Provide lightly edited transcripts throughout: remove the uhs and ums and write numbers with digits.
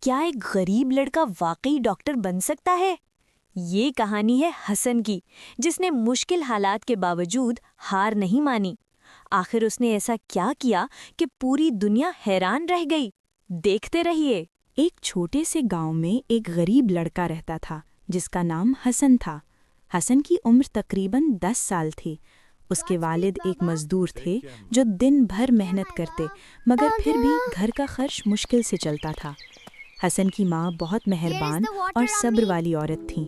کیا ایک غریب لڑکا واقعی ڈاکٹر بن سکتا ہے؟ یہ کہانی ہے حسن کی، جس نے مشکل حالات کے باوجود ہار نہیں مانی۔ آخر اس نے ایسا کیا کیا کہ پوری دنیا حیران رہ گئی؟ دیکھتے رہیے۔ ایک چھوٹے سے گاؤں میں ایک غریب لڑکا رہتا تھا جس کا نام حسن تھا۔ حسن کی عمر تقریباً 10 سال تھی۔ اس کے والد ایک مزدور تھے جو دن بھر محنت کرتے، مگر پھر بھی گھر کا خرچ مشکل سے چلتا تھا۔ حسن کی ماں بہت مہربان اور صبر والی عورت تھیں۔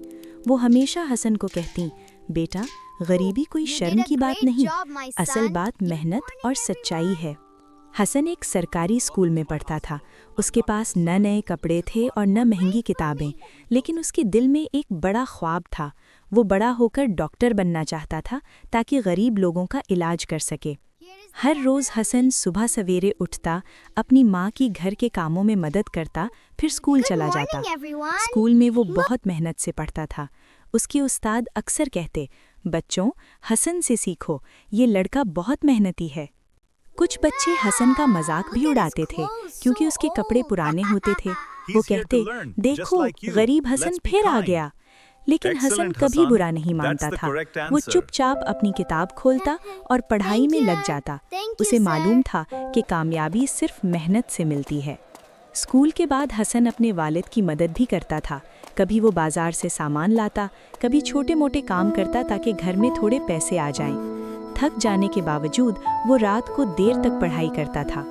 وہ ہمیشہ حسن کو کہتیں، بیٹا، غریبی کوئی شرم کی بات نہیں، اصل بات محنت اور سچائی ہے۔ حسن ایک سرکاری اسکول میں پڑھتا تھا۔ اس کے پاس نہ نئے کپڑے تھے اور نہ مہنگی کتابیں، لیکن اس کے دل میں ایک بڑا خواب تھا۔ وہ بڑا ہو کر ڈاکٹر بننا چاہتا تھا تاکہ غریب لوگوں کا علاج کر سکے۔ ہر روز حسن صبح سویرے اٹھتا، اپنی ماں کی گھر کے کاموں میں مدد کرتا، پھر اسکول چلا جاتا۔ اسکول میں وہ بہت محنت سے پڑھتا تھا۔ اس کے استاد اکثر کہتے، بچوں، حسن سے سیکھو، یہ لڑکا بہت محنتی ہے۔ کچھ بچے حسن کا مذاق بھی اڑاتے تھے کیونکہ اس کے کپڑے پرانے ہوتے تھے۔ وہ کہتے، دیکھو، غریب حسن پھر آ گیا۔ لیکن حسن کبھی برا نہیں مانتا تھا۔ وہ چپ چاپ اپنی کتاب کھولتا اور پڑھائی میں لگ جاتا۔ اسے معلوم تھا کہ کامیابی صرف محنت سے ملتی ہے۔ اسکول کے بعد حسن اپنے والد کی مدد بھی کرتا تھا۔ کبھی وہ بازار سے سامان لاتا، کبھی چھوٹے موٹے کام کرتا تاکہ گھر میں تھوڑے پیسے آ جائیں۔ تھک جانے کے باوجود وہ رات کو دیر تک پڑھائی کرتا تھا۔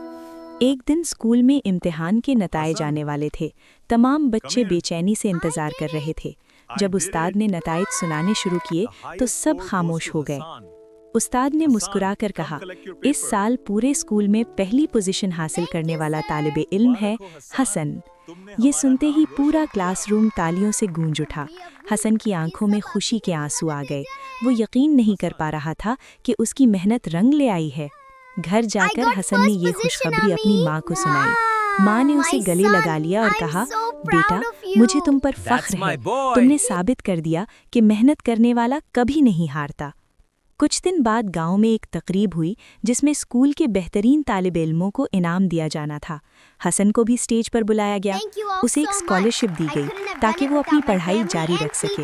ایک دن اسکول میں امتحان کے نتائج آنے والے تھے۔ تمام بچے بے چینی سے انتظار کر رہے تھے۔ جب استاد نے نتائج سنانے شروع کیے تو سب خاموش ہو گئے۔ استاد نے مسکرا کر کہا، اس سال پورے اسکول میں پہلی پوزیشن حاصل کرنے والا طالب علم ہے حسن۔ یہ سنتے ہی پورا کلاس روم تالیوں سے گونج اٹھا۔ حسن کی آنکھوں میں خوشی کے آنسو آ گئے۔ وہ یقین نہیں کر پا رہا تھا کہ اس کی محنت رنگ لے آئی ہے۔ گھر جا کر حسن نے یہ خوشخبری اپنی ماں کو سنائی۔ ماں نے اسے گلے لگا لیا اور کہا، بیٹا، مجھے تم پر فخر ہے، تم نے ثابت کر دیا کہ محنت کرنے والا کبھی نہیں ہارتا۔ کچھ دن بعد گاؤں میں ایک تقریب ہوئی جس میں اسکول کے بہترین طالب علموں کو انعام دیا جانا تھا۔ حسن کو بھی اسٹیج پر بلایا گیا۔ اسے ایک اسکالرشپ دی گئی تاکہ وہ اپنی پڑھائی جاری رکھ سکے۔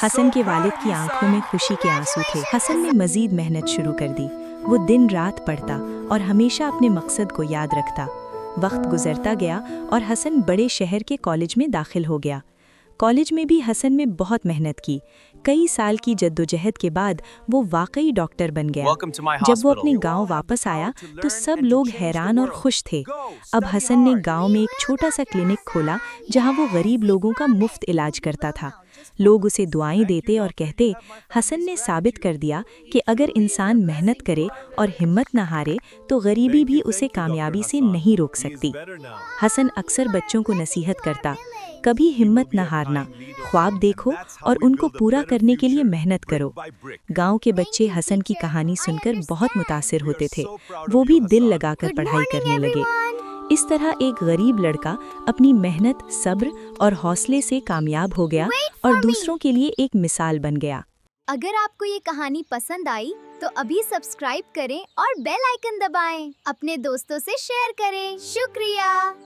حسن کے والد کی آنکھوں میں خوشی کے آنسو تھے۔ حسن نے مزید محنت شروع کر دی۔ وہ دن رات پڑھتا اور ہمیشہ اپنے مقصد کو یاد رکھتا۔ وقت گزرتا گیا اور حسن بڑے شہر کے کالج میں داخل ہو گیا۔ کالج میں بھی حسن نے بہت محنت کی۔ کئی سال کی جدوجہد کے بعد وہ واقعی ڈاکٹر بن گیا۔ جب وہ اپنے گاؤں واپس آیا تو سب لوگ حیران اور خوش تھے۔ اب حسن نے گاؤں میں ایک چھوٹا سا کلینک کھولا جہاں وہ غریب لوگوں کا مفت علاج کرتا تھا۔ لوگ اسے دعائیں دیتے اور کہتے، حسن نے ثابت کر دیا کہ اگر انسان محنت کرے اور ہمت نہ ہارے تو غریبی بھی اسے کامیابی سے نہیں روک سکتی۔ حسن اکثر بچوں کو نصیحت کرتا، کبھی ہمت نہ ہارنا، خواب دیکھو اور ان کو پورا کرنے کے لیے محنت کرو۔ گاؤں کے بچے حسن کی کہانی سن کر بہت متاثر ہوتے تھے۔ وہ بھی دل لگا کر پڑھائی کرنے لگے۔ اس طرح ایک غریب لڑکا اپنی محنت، صبر اور حوصلے سے کامیاب ہو گیا اور دوسروں کے لیے ایک مثال بن گیا۔ اگر آپ کو یہ کہانی پسند آئی تو ابھی سبسکرائب کریں اور بیل آئیکن دبائیں۔ اپنے دوستوں سے شیئر کریں۔ شکریہ۔